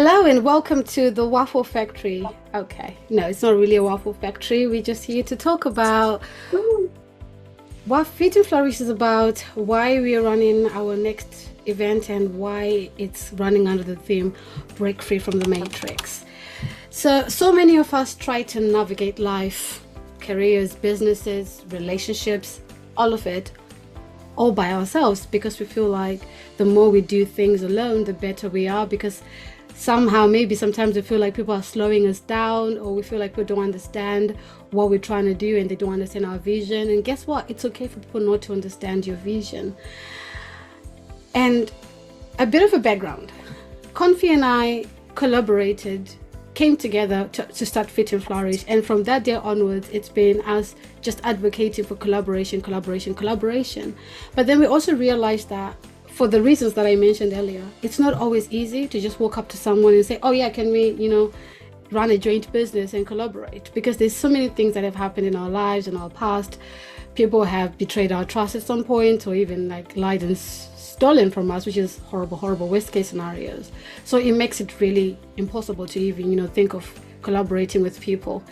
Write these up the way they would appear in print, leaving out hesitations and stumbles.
Hello and welcome to the Waffle Factory. Okay, no, it's not really a waffle factory. We're just here to talk about what Fit and Flourish is about, why we are running our next event, and why it's running under the theme Break Free from the Matrix. So many of us try to navigate life, careers, businesses, relationships, all of it, all by ourselves because we feel like the more we do things alone, the better we are because somehow maybe sometimes we feel like people are slowing us down or we feel like people don't understand what we're trying to do and they don't understand our vision. And guess what? It's okay for people not to understand your vision. And a bit of a background. Confi and I collaborated, came together to start Fit and Flourish, and from that day onwards it's been us just advocating for collaboration. But then we also realized that for the reasons that I mentioned earlier, it's not always easy to just walk up to someone and say, oh yeah, can we run a joint business and collaborate? Because there's so many things that have happened in our lives, in our past. People have betrayed our trust at some point, or even like lied and stolen from us, which is horrible worst case scenarios. So it makes it really impossible to even think of collaborating with people.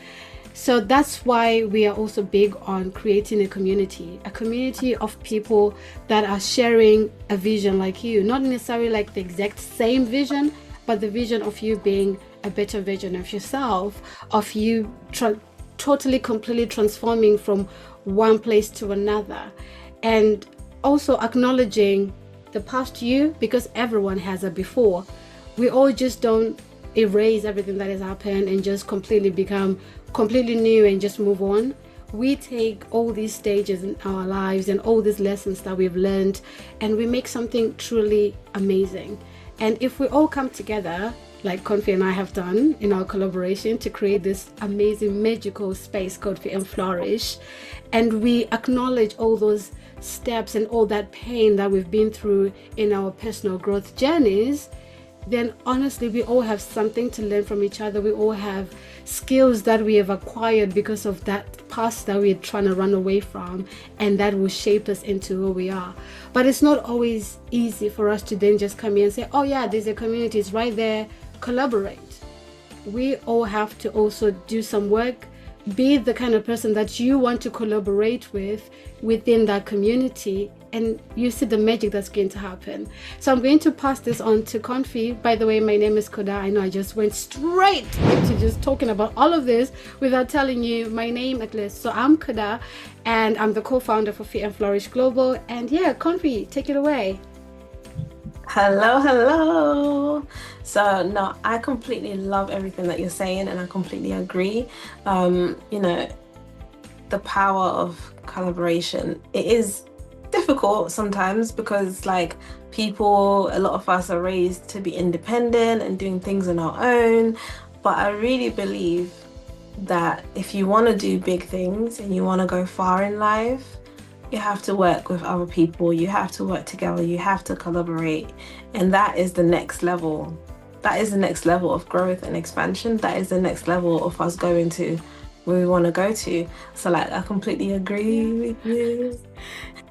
So that's why we are also big on creating a community of people that are sharing a vision like you, not necessarily like the exact same vision, but the vision of you being a better version of yourself, of you totally completely transforming from one place to another, and also acknowledging the past you, because everyone has a before. We all just don't erase everything that has happened and just completely become completely new and just move on. We take all these stages in our lives and all these lessons that we've learned and we make something truly amazing. And if we all come together like Confi and I have done in our collaboration to create this amazing magical space called Fit and Flourish, and we acknowledge all those steps and all that pain that we've been through in our personal growth journeys, then honestly we all have something to learn from each other. We all have skills that we have acquired because of that past that we're trying to run away from, and that will shape us into who we are. But it's not always easy for us to then just come here and say, oh yeah, there's a community, it's right there, collaborate. We all have to also do some work, be the kind of person that you want to collaborate with within that community, and you see the magic that's going to happen. So I'm going to pass this on to Confi. By the way, my name is Koda. I know I just went straight into just talking about all of this without telling you my name at least. So I'm Koda and I'm the co-founder for Fit and Flourish Global. And yeah, Confi, take it away. Hello. So no, I completely love everything that you're saying and I completely agree. The power of collaboration, it is difficult sometimes because a lot of us are raised to be independent and doing things on our own. But I really believe that if you want to do big things and you want to go far in life, you have to work with other people, you have to work together, you have to collaborate. And that is the next level. That is the next level of growth and expansion. That is the next level of us going to where we want to go to. So I completely agree with you.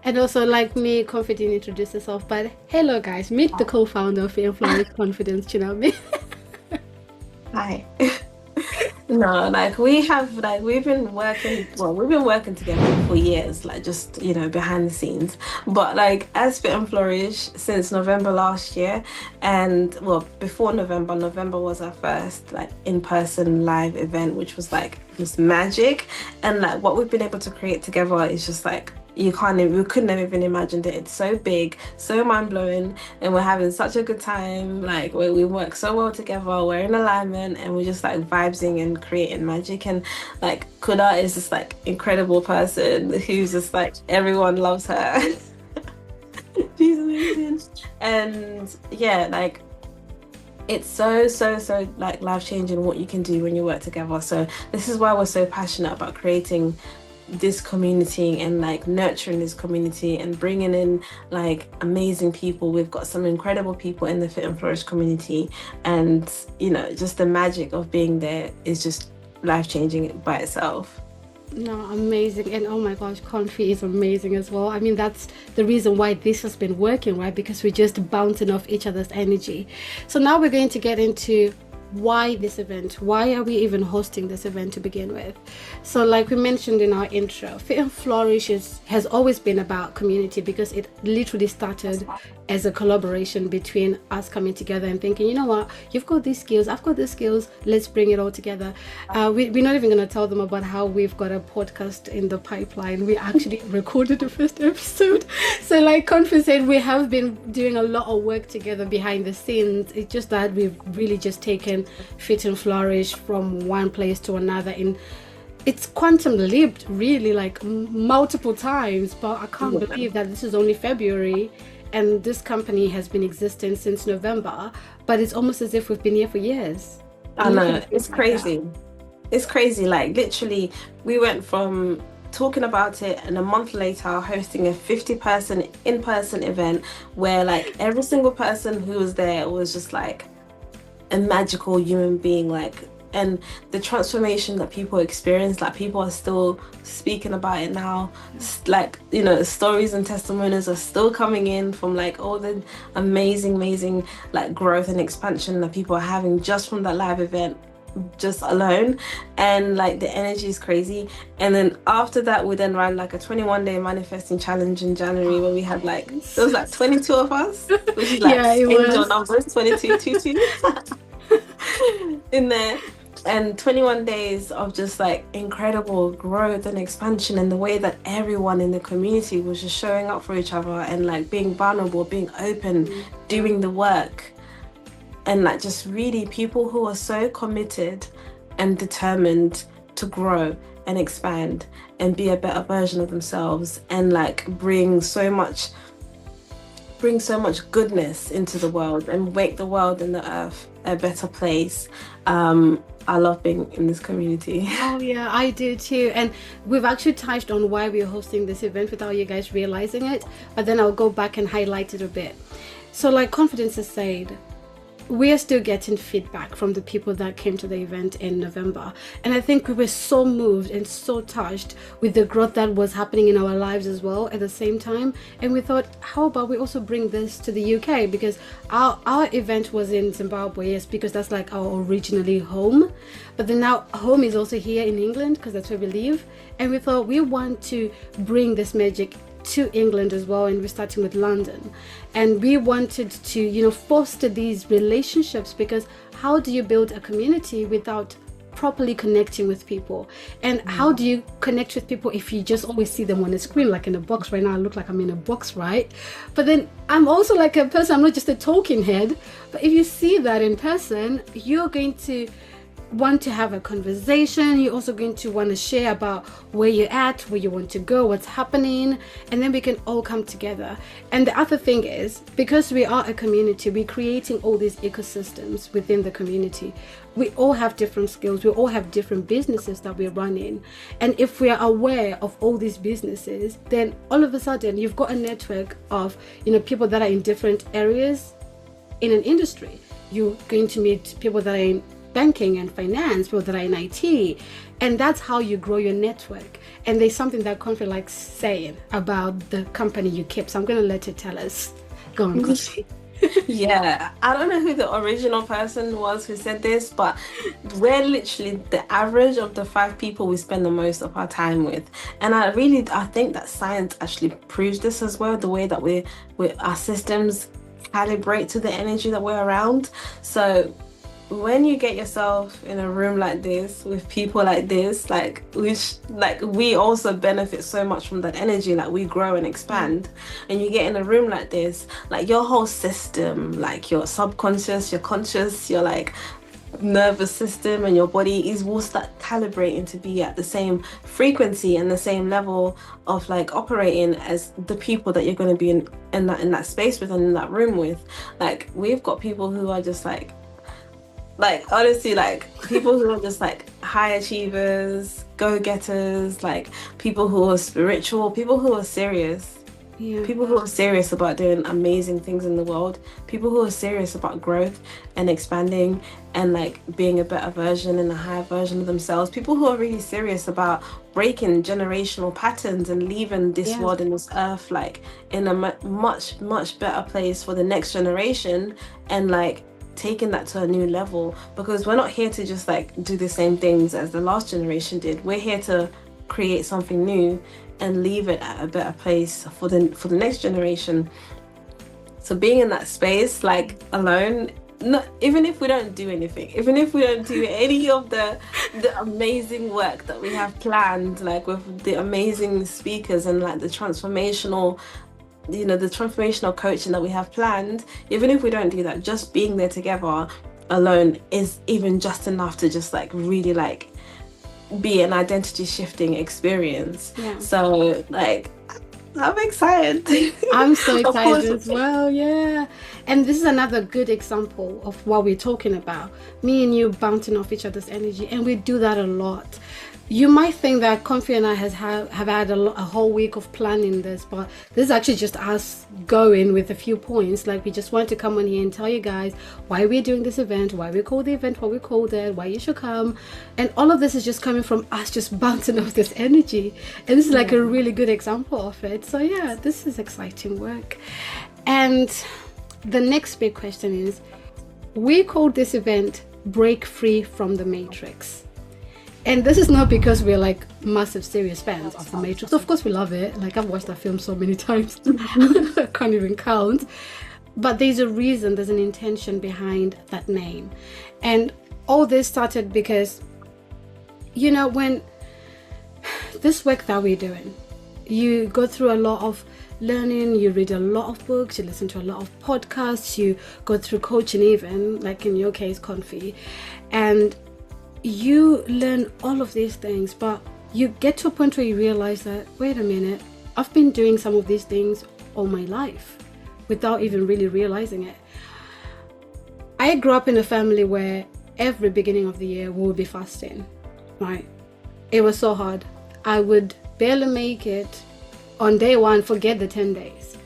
And also, like me, Confi didn't introduce herself, but hello guys, meet the co-founder of Fit and Flourish Confidence, you know what I mean? Hi. No, we've been working together for years, behind the scenes. But as Fit and Flourish since November last year, and before November was our first in-person live event, which was just magic. And what we've been able to create together is just we couldn't have even imagined it. It's so big, so mind-blowing, and we're having such a good time. We work so well together, we're in alignment, and we're just vibesing and creating magic. And Kuda is this incredible person who's just everyone loves her. She's amazing. And yeah, it's so life-changing what you can do when you work together. So this is why we're so passionate about creating this community and nurturing this community and bringing in amazing people. We've got some incredible people in the Fit and Flourish community, and just the magic of being there is just life-changing by itself. No, amazing. And oh my gosh, Comfy is amazing as well. I mean, that's the reason why this has been working, right? Because we're just bouncing off each other's energy. So now we're going to get into why this event. Why are we even hosting this event to begin with? So like we mentioned in our intro, Fit and Flourish has always been about community, because it literally started as a collaboration between us coming together and thinking, you know what, you've got these skills, I've got these skills, let's bring it all together. We're not even going to tell them about how we've got a podcast in the pipeline. We actually recorded the first episode. So like Confi said, we have been doing a lot of work together behind the scenes. It's just that we've really just taken Fit and Flourish from one place to another in it's quantum leaped really like multiple times, but I can't believe that this is only February and this company has been existing since November, but it's almost as if we've been here for years. I know, it's crazy. It's crazy. Like literally, we went from talking about it and a month later hosting a 50-person in-person event where like every single person who was there was just like a magical human being, like, and the transformation that people experience, like people are still speaking about it now, like, you know, stories and testimonies are still coming in from like all the amazing like growth and expansion that people are having just from that live event just alone, and like the energy is crazy. And then after that we then ran like a 21-day manifesting challenge in January where we had like, there was like 22 of us, which is like angel numbers, 22 in there. And 21 days of just like incredible growth and expansion, and the way that everyone in the community was just showing up for each other and like being vulnerable, being open, doing the work. And like just really people who are so committed and determined to grow and expand and be a better version of themselves, and like bring so much goodness into the world and make the world and the earth a better place. I love being in this community. Oh yeah, I do too. And we've actually touched on why we're hosting this event without you guys realizing it, but then I'll go back and highlight it a bit. So like Confidence has said, we are still getting feedback from the people that came to the event in November. And I think we were so moved and so touched with the growth that was happening in our lives as well at the same time. And we thought, how about we also bring this to the UK? Because our event was in Zimbabwe, yes, because that's like our originally home. But then now home is also here in England, because that's where we live. And we thought we want to bring this magic to England as well, and we're starting with London. And we wanted to, you know, foster these relationships, because how do you build a community without properly connecting with people? And how do you connect with people if you just always see them on a screen, like in a box? Right now I look like I'm in a box, right? But then I'm also like a person, I'm not just a talking head. But if you see that in person, you're going to want to have a conversation. You're also going to want to share about where you're at, where you want to go, what's happening, and then we can all come together. And the other thing is, because we are a community, we're creating all these ecosystems within the community. We all have different skills, we all have different businesses that we're running, and if we are aware of all these businesses, then all of a sudden you've got a network of, you know, people that are in different areas in an industry. You're going to meet people that are in banking and finance, people that are in IT, and that's how you grow your network. And there's something that Confi likes saying about the company you keep, so I'm going to let you tell us. Go on, Confi. Yeah, I don't know who the original person was who said this, but we're literally the average of the 5 people we spend the most of our time with. And I think that science actually proves this as well, the way that our systems calibrate to the energy that we're around. So when you get yourself in a room like this with people like this, like we also benefit so much from that energy, like we grow and expand. And you get in a room like this, like your whole system, like your subconscious, your conscious, your like nervous system and your body will start calibrating to be at the same frequency and the same level of like operating as the people that you're going to be in that space with and in that room with. Like we've got people who are just like honestly, like people who are just like high achievers, go-getters, like people who are spiritual, people who are serious, Yeah. People who are serious about doing amazing things in the world, people who are serious about growth and expanding and like being a better version and a higher version of themselves, people who are really serious about breaking generational patterns and leaving this Yeah. world and this earth like in a much better place for the next generation, and like taking that to a new level, because we're not here to just like do the same things as the last generation did. We're here to create something new and leave it at a better place for the next generation. So being in that space like alone, not even if we don't do anything, even if we don't do any of the amazing work that we have planned, like with the amazing speakers and like the transformational, you know, the transformational coaching that we have planned, even if we don't do that, just being there together alone is even just enough to just like really like be an identity shifting experience. Yeah. So like I'm excited. I'm so Of excited course. as well, yeah. And this is another good example of what we're talking about. Me and you bouncing off each other's energy, and we do that a lot. You might think that Comfy and I have had a whole week of planning this, but this is actually just us going with a few points. Like, we just want to come on here and tell you guys why we're doing this event, why we call the event what we called it, why you should come. And all of this is just coming from us just bouncing off this energy. And this is like a really good example of it. So yeah, this is exciting work. And the next big question is, we called this event Break Free from the Matrix. And this is not because we're like massive serious fans of The Matrix. Of course we love it. Like, I've watched that film so many times. I can't even count. But there's a reason, there's an intention behind that name. And all this started because, you know, when this work that we're doing, you go through a lot of learning, you read a lot of books, you listen to a lot of podcasts, you go through coaching even, like in your case, Confi. And you learn all of these things, but you get to a point where you realize that, wait a minute, I've been doing some of these things all my life without even really realizing it. I grew up in a family where every beginning of the year we would be fasting, right? It was so hard. I would barely make it on day one, forget the 10 days.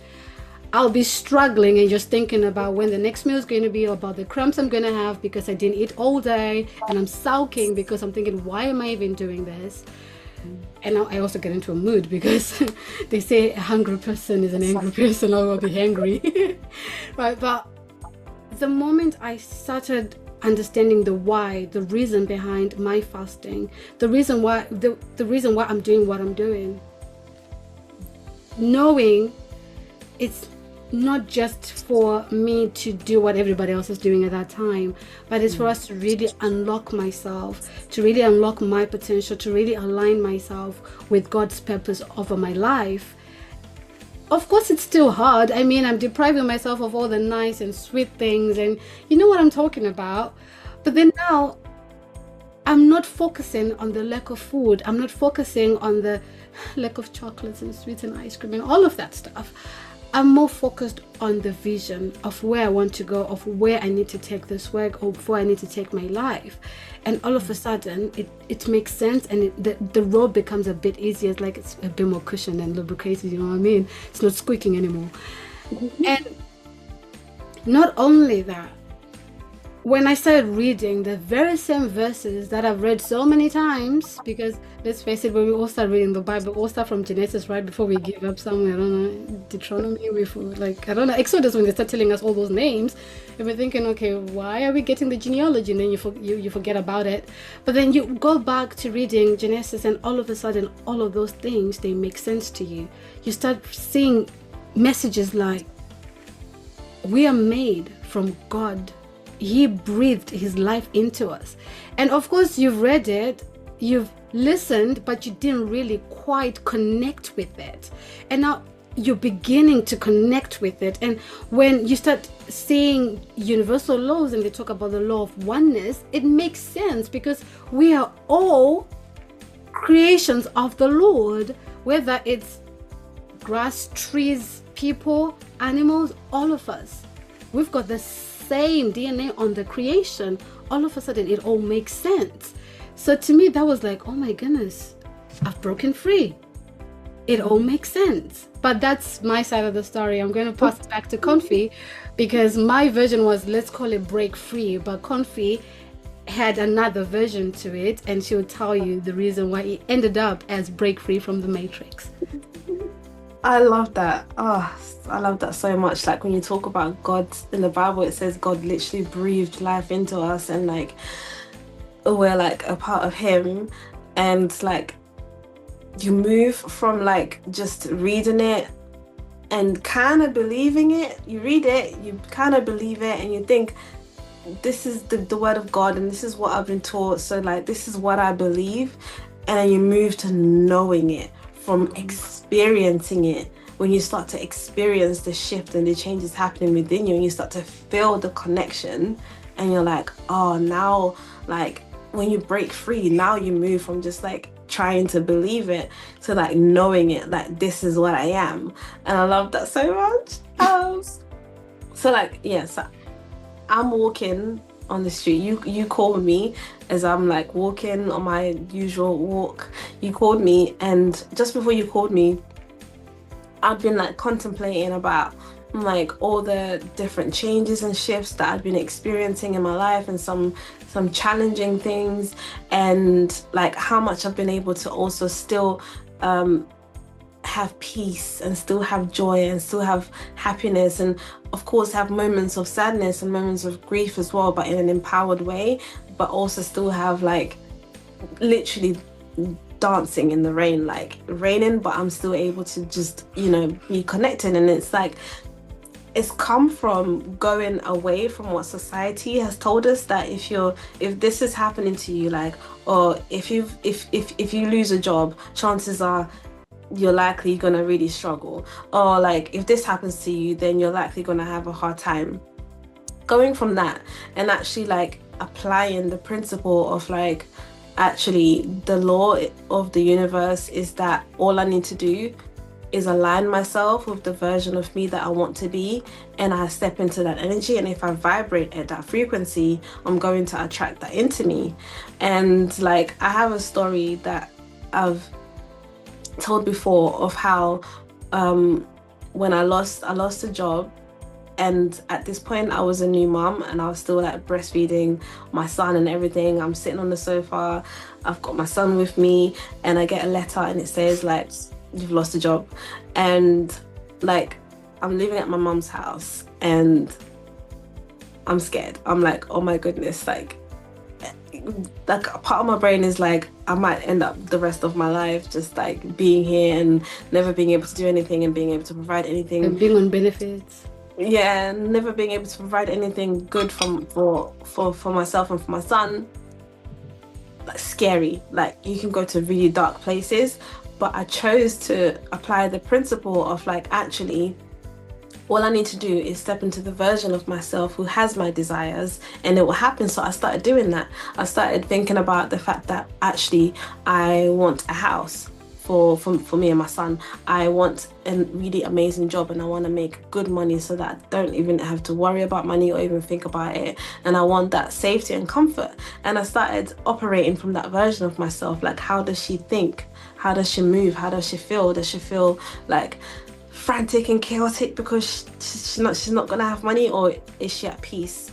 I'll be struggling and just thinking about when the next meal is going to be, about the cramps I'm going to have because I didn't eat all day, and I'm sulking because I'm thinking, why am I even doing this? And now I also get into a mood because they say a hungry person is an angry person. I will be hangry. Right? But the moment I started understanding the why, the reason behind my fasting, the reason why I'm doing what I'm doing, knowing it's not just for me to do what everybody else is doing at that time, but it's for us to really unlock myself, to really unlock my potential, to really align myself with God's purpose over my life. Of course, it's still hard. I mean, I'm depriving myself of all the nice and sweet things, and you know what I'm talking about. But then now, I'm not focusing on the lack of food. I'm not focusing on the lack of chocolates and sweets and ice cream and all of that stuff. I'm more focused on the vision of where I want to go, of where I need to take this work, or where I need to take my life. And all of a sudden, it makes sense, and the road becomes a bit easier. It's like it's a bit more cushioned and lubricated, you know what I mean? It's not squeaking anymore. And not only that, when I started reading the very same verses that I've read so many times, because let's face it, when we all start reading the Bible, we all start from Genesis, right before we give up somewhere, I don't know, Deuteronomy, I don't know, Exodus, when they start telling us all those names, and we're thinking, okay, why are we getting the genealogy? And then you forget about it. But then you go back to reading Genesis, and all of a sudden, all of those things, they make sense to you. You start seeing messages like, we are made from God. He breathed his life into us. And of course, you've read it, you've listened, but you didn't really quite connect with it. And now you're beginning to connect with it. And when you start seeing universal laws and they talk about the law of oneness, it makes sense, because we are all creations of the Lord, whether it's grass, trees, people, animals, all of us. We've got the same DNA on the creation. All of a sudden, it all makes sense. So to me, that was like, oh my goodness, I've broken free. it all makes sense. But that's my side of the story. I'm going to pass it back to Confi, because my version was, let's call it break free, but Confi had another version to it, and she would tell you the reason why it ended up as break free from the matrix. I love that. Oh, I love that so much. Like when you talk about God in the Bible, it says God literally breathed life into us, and like we're like a part of him. And like you move from like just reading it and kind of believing it. You read it, you kind of believe it, and you think, this is the word of God, and this is what I've been taught, so like this is what I believe. And then you move to knowing it, from experiencing it. When you start to experience the shift and the changes happening within you, and you start to feel the connection, and you're like, oh, now, like when you break free, now you move from just like trying to believe it to like knowing it, like this is what I am. And I love that so much. So like, yes, I'm walking on the street. You called me as I'm like walking on my usual walk. You called me, and just before you called me, I'd been like contemplating about like all the different changes and shifts that I'd been experiencing in my life, and some challenging things, and like how much I've been able to also still have peace, and still have joy, and still have happiness, and of course have moments of sadness and moments of grief as well, but in an empowered way, but also still have like literally dancing in the rain, like raining, but I'm still able to just, you know, be connected. And it's like, it's come from going away from what society has told us, that if this is happening to you, like, or if you lose a job, chances are you're likely gonna really struggle, or like if this happens to you, then you're likely gonna have a hard time. Going from that and actually like applying the principle of like, actually the law of the universe is that all I need to do is align myself with the version of me that I want to be, and I step into that energy, and if I vibrate at that frequency, I'm going to attract that into me. And like I have a story that I've told before of how when I lost a job, and at this point I was a new mom, and I was still like breastfeeding my son and everything. I'm sitting on the sofa, I've got my son with me, and I get a letter and it says like, you've lost a job. And like I'm living at my mom's house and I'm scared. I'm like, oh my goodness, like a part of my brain is like, I might end up the rest of my life just like being here and never being able to do anything, and being able to provide anything, and being on benefits. Yeah, never being able to provide anything good for myself and for my son. Like scary, like you can go to really dark places. But I chose to apply the principle of like, actually all I need to do is step into the version of myself who has my desires, and it will happen. So I started doing that. I started thinking about the fact that actually I want a house for me and my son. I want a really amazing job, and I want to make good money so that I don't even have to worry about money or even think about it. And I want that safety and comfort. And I started operating from that version of myself. Like, how does she think? How does she move? How does she feel? Does she feel like frantic and chaotic because she's not gonna have money, or is she at peace?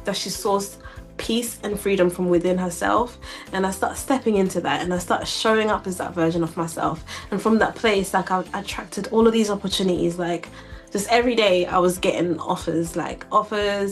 Does she source peace and freedom from within herself? And I start stepping into that, and I start showing up as that version of myself. And from that place, like I attracted all of these opportunities. Like just every day I was getting offers,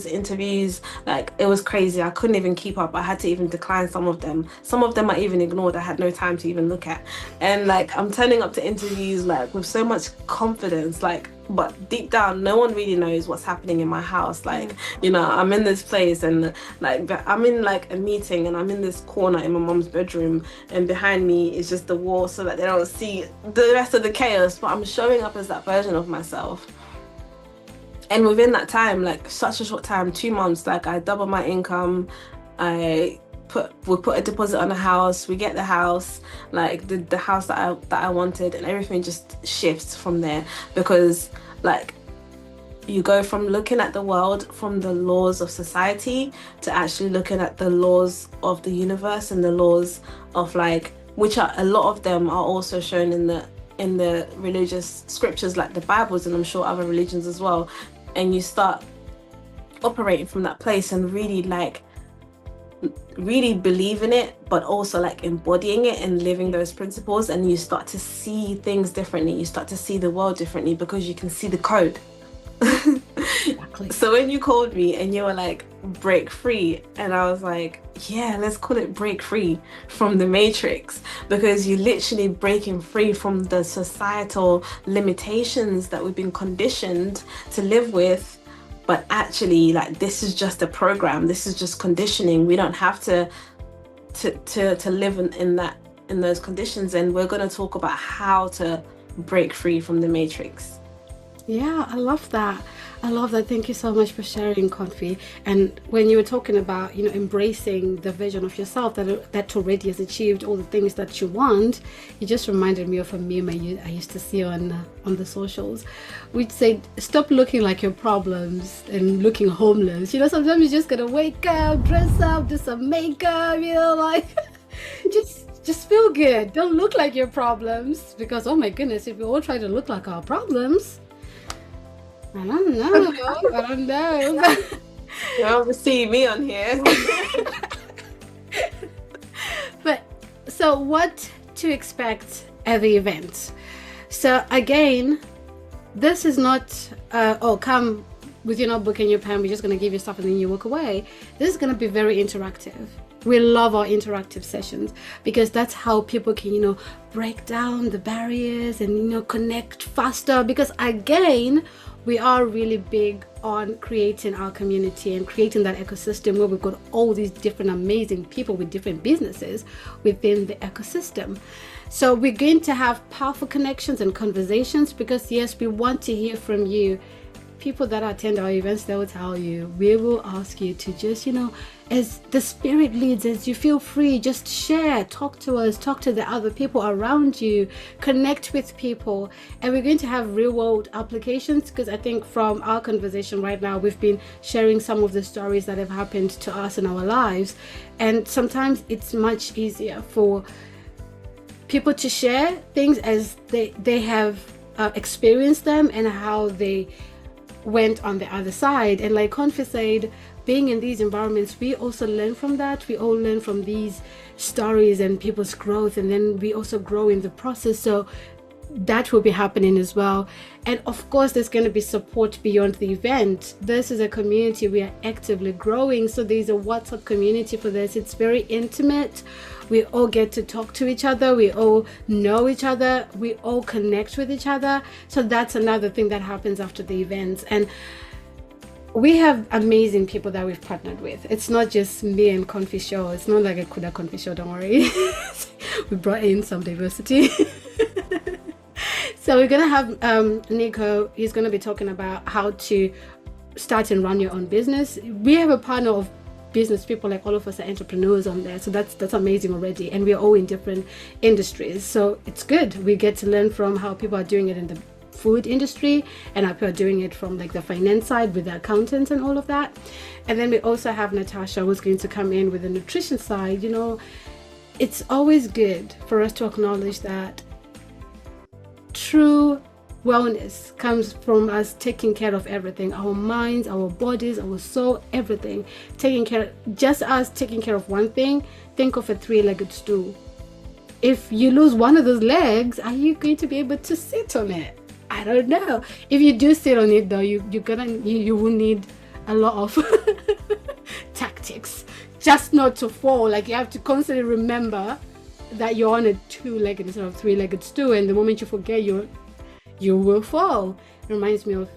interviews. Like it was crazy. I couldn't even keep up. I had to even decline some of them I even ignored. I had no time to even look at. And like I'm turning up to interviews like with so much confidence, like, but deep down no one really knows what's happening in my house. Like, you know, I'm in this place, and like I'm in like a meeting, and I'm in this corner in my mom's bedroom, and behind me is just the wall so that they don't see the rest of the chaos. But I'm showing up as that version of myself. And within that time, like such a short time, 2 months, like I doubled my income. We put a deposit on a house. We get the house, like the house that I wanted, and everything just shifts from there. Because like you go from looking at the world from the laws of society to actually looking at the laws of the universe, and the laws of like, which are a lot of them are also shown in the in the religious scriptures like the Bibles, and I'm sure other religions as well, and you start operating from that place and really believe in it, but also like embodying it and living those principles, and you start to see things differently, you start to see the world differently because you can see the code. Exactly. So when you called me and you were like, break free, and I was like, yeah, let's call it break free from the matrix, because you're literally breaking free from the societal limitations that we've been conditioned to live with. But actually, like, this is just a program, this is just conditioning. We don't have to live in those conditions, and we're going to talk about how to break free from the matrix. Yeah, I love that. I love that. Thank you so much for sharing, Confi. And when you were talking about, embracing the vision of yourself that already has achieved all the things that you want, you just reminded me of a meme I used to see on the socials, which said, "Stop looking like your problems and looking homeless." Sometimes you just gotta wake up, dress up, do some makeup, like just feel good. Don't look like your problems, because oh my goodness, if we all try to look like our problems, I don't know. You don't see me on here. But so what to expect at the event? So again, this is not come with your notebook and your pen, we're just going to give you stuff and then you walk away. This is going to be very interactive. We love our interactive sessions because that's how people can, break down the barriers and, connect faster. Because again, we are really big on creating our community and creating that ecosystem where we've got all these different amazing people with different businesses within the ecosystem. So we're going to have powerful connections and conversations because yes, we want to hear from you. People that attend our events, they will tell you, we will ask you to just, as the spirit leads, as you feel free, just share, talk to us, talk to the other people around you, connect with people. And we're going to have real world applications because I think from our conversation right now, we've been sharing some of the stories that have happened to us in our lives. And sometimes it's much easier for people to share things as they have experienced them and how they went on the other side. And like Confi said, being in these environments, we also learn from that. We all learn from these stories and people's growth, and then we also grow in the process. So that will be happening as well. And of course, there's going to be support beyond the event. This is a community we are actively growing. So there's a WhatsApp community for this. It's very intimate. We all get to talk to each other. We all know each other. We all connect with each other. So that's another thing that happens after the events. And we have amazing people that we've partnered with. It's not just me and Confi Show. It's not like a Kuda Confi Show, don't worry. We brought in some diversity. So we're going to have Nico. He's going to be talking about how to start and run your own business. We have a panel of business people, like all of us are entrepreneurs on there. So that's amazing already. And we're all in different industries. So it's good. We get to learn from how people are doing it in the food industry and how people are doing it from like the finance side with the accountants and all of that. And then we also have Natasha, who's going to come in with the nutrition side. It's always good for us to acknowledge that true wellness comes from us taking care of everything, our minds, our bodies, our soul, everything. Just us taking care of one thing. Think of a three-legged stool. If you lose one of those legs, are you going to be able to sit on it? I don't know. If you do sit on it though, you will need a lot of tactics just not to fall. Like you have to constantly remember that you're on a two-legged instead of three-legged stool, and the moment you forget, you will fall. It reminds me of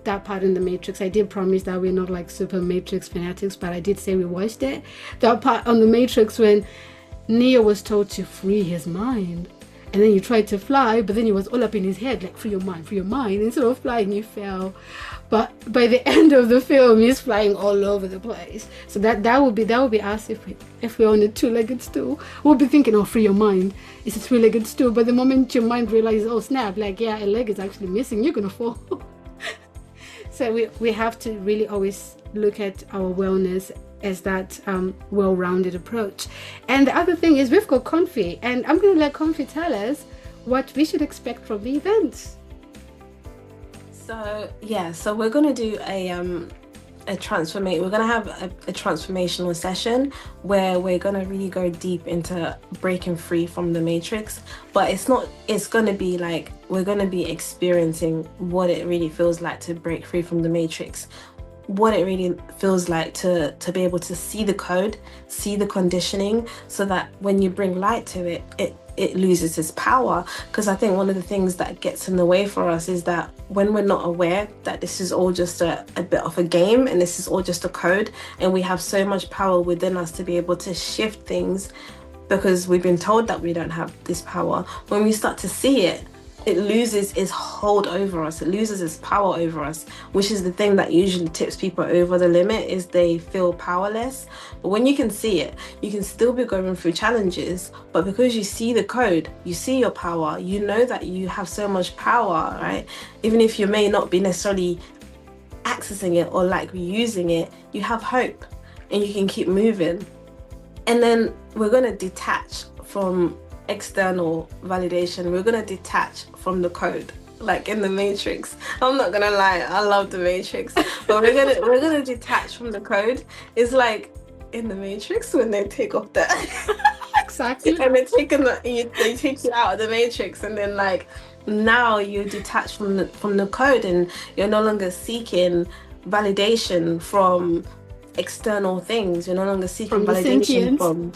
that part in the Matrix. I did promise that we're not like super Matrix fanatics, but I did say we watched it. That part on the Matrix when Neo was told to free his mind, and then he tried to fly, but then he was all up in his head like free your mind. Instead of flying, he fell. But by the end of the film, he's flying all over the place. So that would be us if we're on a two-legged stool. We'll be thinking, oh, free your mind. It's a three-legged stool. But the moment your mind realizes, oh snap, like yeah, a leg is actually missing, you're gonna fall. So we have to really always look at our wellness as that well-rounded approach. And the other thing is we've got Confi, and I'm going to let Confi tell us what we should expect from the event. So yeah, so we're gonna do we're gonna have a transformational session where we're gonna really go deep into breaking free from the matrix. But it's gonna be like we're gonna be experiencing what it really feels like to break free from the matrix, what it really feels like to be able to see the code, see the conditioning, so that when you bring light to it, it loses its power. Because I think one of the things that gets in the way for us is that when we're not aware that this is all just a bit of a game and this is all just a code, and we have so much power within us to be able to shift things, because we've been told that we don't have this power, when we start to see it, it loses its hold over us, it loses its power over us, which is the thing that usually tips people over the limit, is they feel powerless. But when you can see it, you can still be going through challenges, but because you see the code, you see your power, you know that you have so much power, right? Even if you may not be necessarily accessing it or like using it, you have hope and you can keep moving. And then we're going to detach from external validation. We're going to detach from the code, like in the matrix. I'm not gonna lie, I love the matrix, but we're gonna detach from the code. It's like in the matrix when they take off the Exactly. and they take you out of the matrix, and then like now you're detached from the code, and you're no longer seeking validation from external things. You're no longer seeking validation from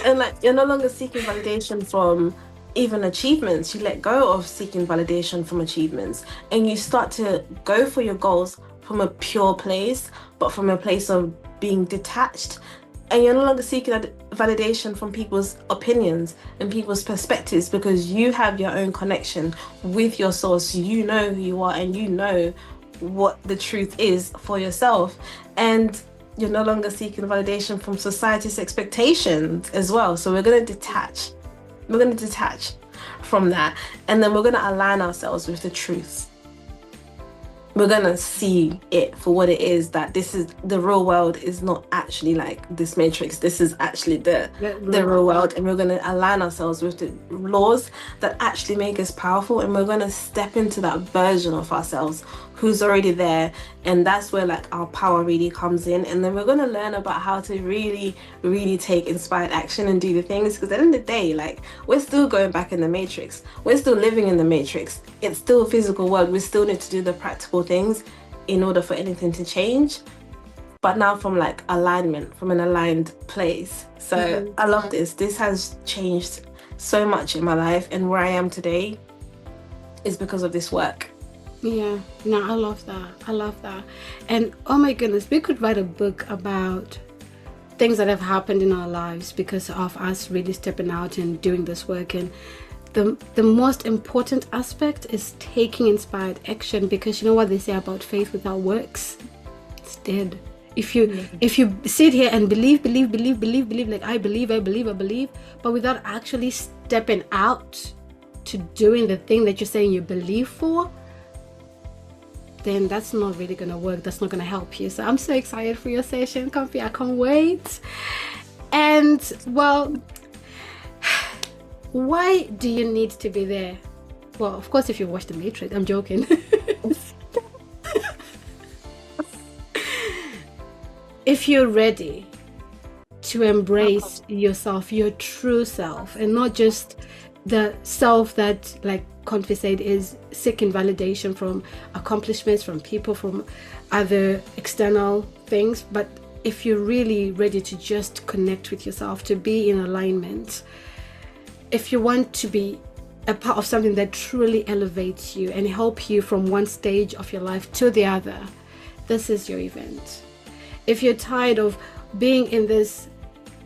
and like you're no longer seeking validation from even achievements. You let go of seeking validation from achievements, and you start to go for your goals from a pure place, but from a place of being detached. And you're no longer seeking validation from people's opinions and people's perspectives, because you have your own connection with your source. You know who you are, and you know what the truth is for yourself. And you're no longer seeking validation from society's expectations as well. So we're going to detach. We're going to detach from that. And then we're going to align ourselves with the truth. We're going to see it for what it is, that this is the real world, is not actually like this matrix. This is actually the real world. And we're going to align ourselves with the laws that actually make us powerful. And we're going to step into that version of ourselves who's already there. And that's where like our power really comes in. And then we're going to learn about how to really, really take inspired action and do the things. Because at the end of the day, like, we're still going back in the matrix. We're still living in the matrix. It's still a physical world. We still need to do the practical things in order for anything to change. But now from like alignment, from an aligned place. So I love this. This has changed so much in my life. And where I am today is because of this work. Yeah, no, I love that. And oh my goodness, we could write a book about things that have happened in our lives because of us really stepping out and doing this work. And the most important aspect is taking inspired action, because you know what they say about faith without works? It's dead. If you sit here and believe, like I believe, but without actually stepping out to doing the thing that you're saying you believe for, then that's not really going to work. That's not going to help you. So I'm so excited for your session, Comfy. I can't wait. And well, why do you need to be there? Well, of course, if you watch The Matrix, I'm joking. If you're ready to embrace yourself, your true self, and not just the self that, like Confi said, is seeking validation from accomplishments, from people, from other external things. But if you're really ready to just connect with yourself, to be in alignment, if you want to be a part of something that truly elevates you and help you from one stage of your life to the other, this is your event. If you're tired of being in this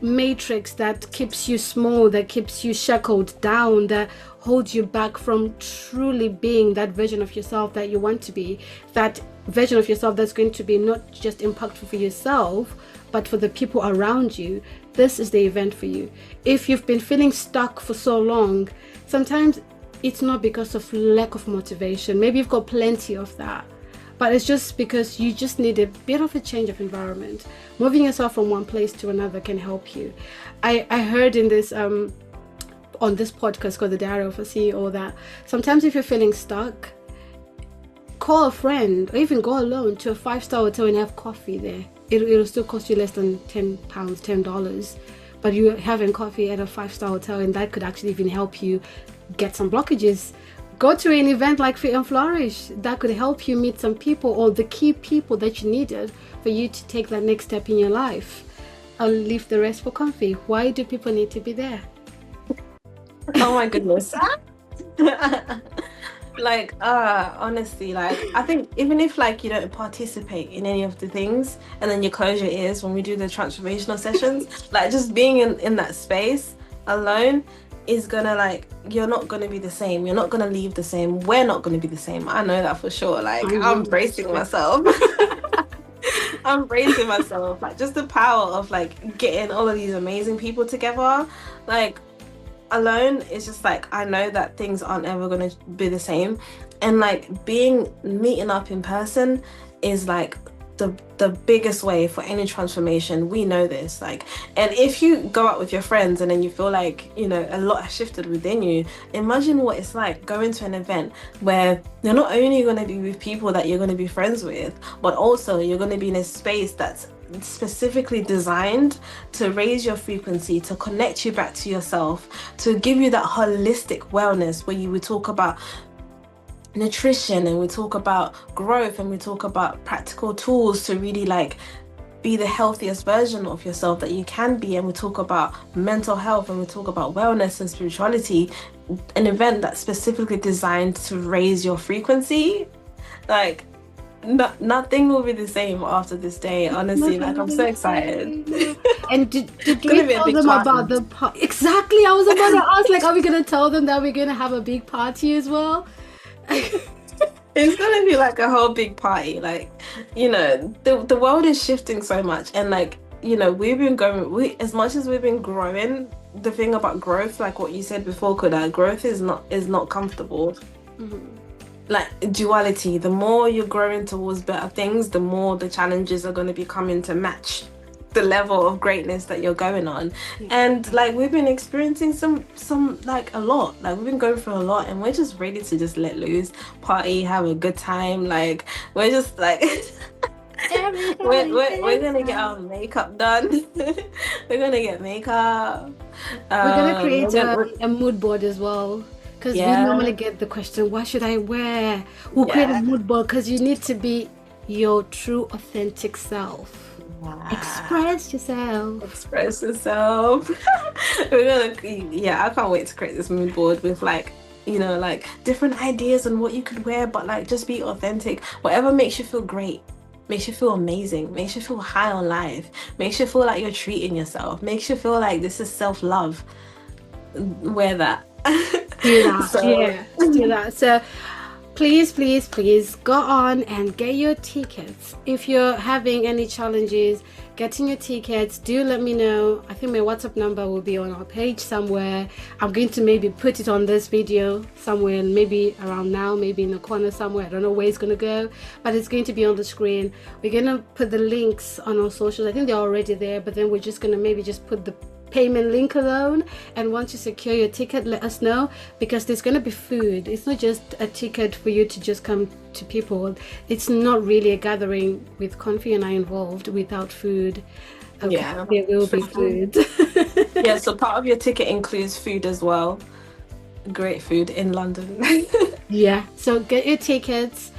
matrix that keeps you small, that keeps you shackled down, that holds you back from truly being that version of yourself that you want to be, that version of yourself that's going to be not just impactful for yourself, but for the people around you, this is the event for you. If you've been feeling stuck for so long, sometimes it's not because of lack of motivation. Maybe you've got plenty of that, but it's just because you just need a bit of a change of environment. Moving yourself from one place to another can help you. I heard in this on this podcast called The Diary of a CEO that sometimes if you're feeling stuck, call a friend or even go alone to a 5-star hotel and have coffee there. It'll still cost you less than £10, $10, but you're having coffee at a 5-star hotel, and that could actually even help you get some blockages. Go to an event like Fit and Flourish. That could help you meet some people, or the key people that you needed for you to take that next step in your life. I'll leave the rest for Comfy. Why do people need to be there? Oh my goodness. Like, honestly, like, I think even if like you don't participate in any of the things and then you close your ears when we do the transformational sessions, like just being in that space alone is gonna, like, you're not gonna be the same. You're not gonna leave the same. We're not gonna be the same. I know that for sure. Like, I'm bracing myself. I'm bracing myself. Like, just the power of like getting all of these amazing people together, like, alone is just like, I know that things aren't ever going to be the same, and like meeting up in person is like the biggest way for any transformation. We know this, like, and if you go out with your friends and then you feel like, you know, a lot has shifted within you, imagine what it's like going to an event where you're not only going to be with people that you're going to be friends with, but also you're going to be in a space that's specifically designed to raise your frequency, to connect you back to yourself, to give you that holistic wellness, where you would talk about nutrition and we talk about growth and we talk about practical tools to really like be the healthiest version of yourself that you can be, and we talk about mental health and we talk about wellness and spirituality. An event that's specifically designed to raise your frequency, like, nothing will be the same after this day, honestly. Like, I'm so excited. And did we tell them about the party? Exactly, I was about to ask, like, are we going to tell them that we're going to have a big party as well? It's going to be like a whole big party. Like, you know, the world is shifting so much, and like, you know, as much as we've been growing, the thing about growth, like what you said before, Kuda, growth is not comfortable. Like, duality, the more you're growing towards better things, the more the challenges are going to be coming to match the level of greatness that you're going on. And like, we've been experiencing some like a lot, like we've been going through a lot, and we're just ready to just let loose, party, have a good time. Like, we're just like we're gonna get our makeup done. We're gonna get makeup. We're gonna create a mood board as well. Because we normally get the question, what should I wear? We'll create a mood board, because you need to be your true, authentic self. Wow. Express yourself. We're gonna, I can't wait to create this mood board with, like, you know, like different ideas on what you could wear, but like, just be authentic. Whatever makes you feel great, makes you feel amazing, makes you feel high on life, makes you feel like you're treating yourself, makes you feel like this is self-love. Wear that. Do that. Do that. So please go on and get your tickets. If you're having any challenges getting your tickets, do let me know. I think my WhatsApp number will be on our page somewhere. I'm going to maybe put it on this video somewhere, maybe around now, maybe in the corner somewhere. I don't know where it's going to go, but it's going to be on the screen. We're going to put the links on our socials. I think they're already there, but then we're just going to maybe just put the payment link alone, and once you secure your ticket, let us know, because there's going to be food. It's not just a ticket for you to just come to people. It's not really a gathering with Confi and I involved without food. Okay, there will be food. Yeah, so part of your ticket includes food as well. Great food in London. Yeah, so get your tickets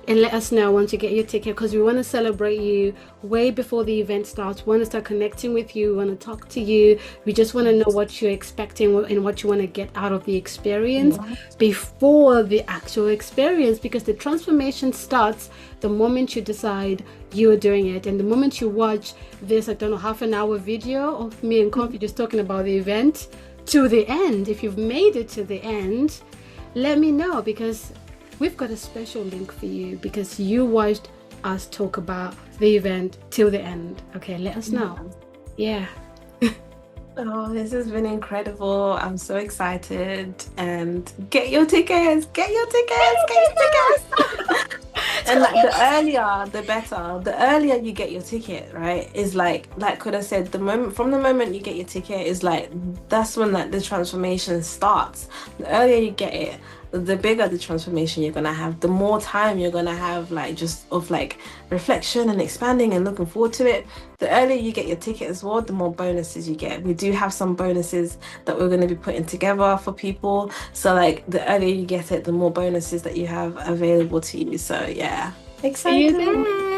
and let us know once you get your ticket, because we want to celebrate you way before the event starts. We want to start connecting with you. We want to talk to you. We just want to know what you're expecting and what you want to get out of the experience before the actual experience, because the transformation starts the moment you decide you're doing it. And the moment you watch this, I don't know, half an hour video of me and Confi just talking about the event to the end, if you've made it to the end, let me know, because we've got a special link for you, because you watched us talk about the event till the end. Okay, let us know. Yeah. Oh, this has been incredible. I'm so excited. And get your tickets. And like the earlier, the better. The earlier you get your ticket, right? Is like could have said, from the moment you get your ticket is like that's when like the transformation starts. The earlier you get it, the bigger the transformation you're gonna have. The more time you're gonna have, like just of like reflection and expanding and looking forward to it. The earlier you get your ticket as well, the more bonuses you get. We do have some bonuses that we're going to be putting together for people. So like the earlier you get it, the more bonuses that you have available to you. So yeah, See you exciting. there.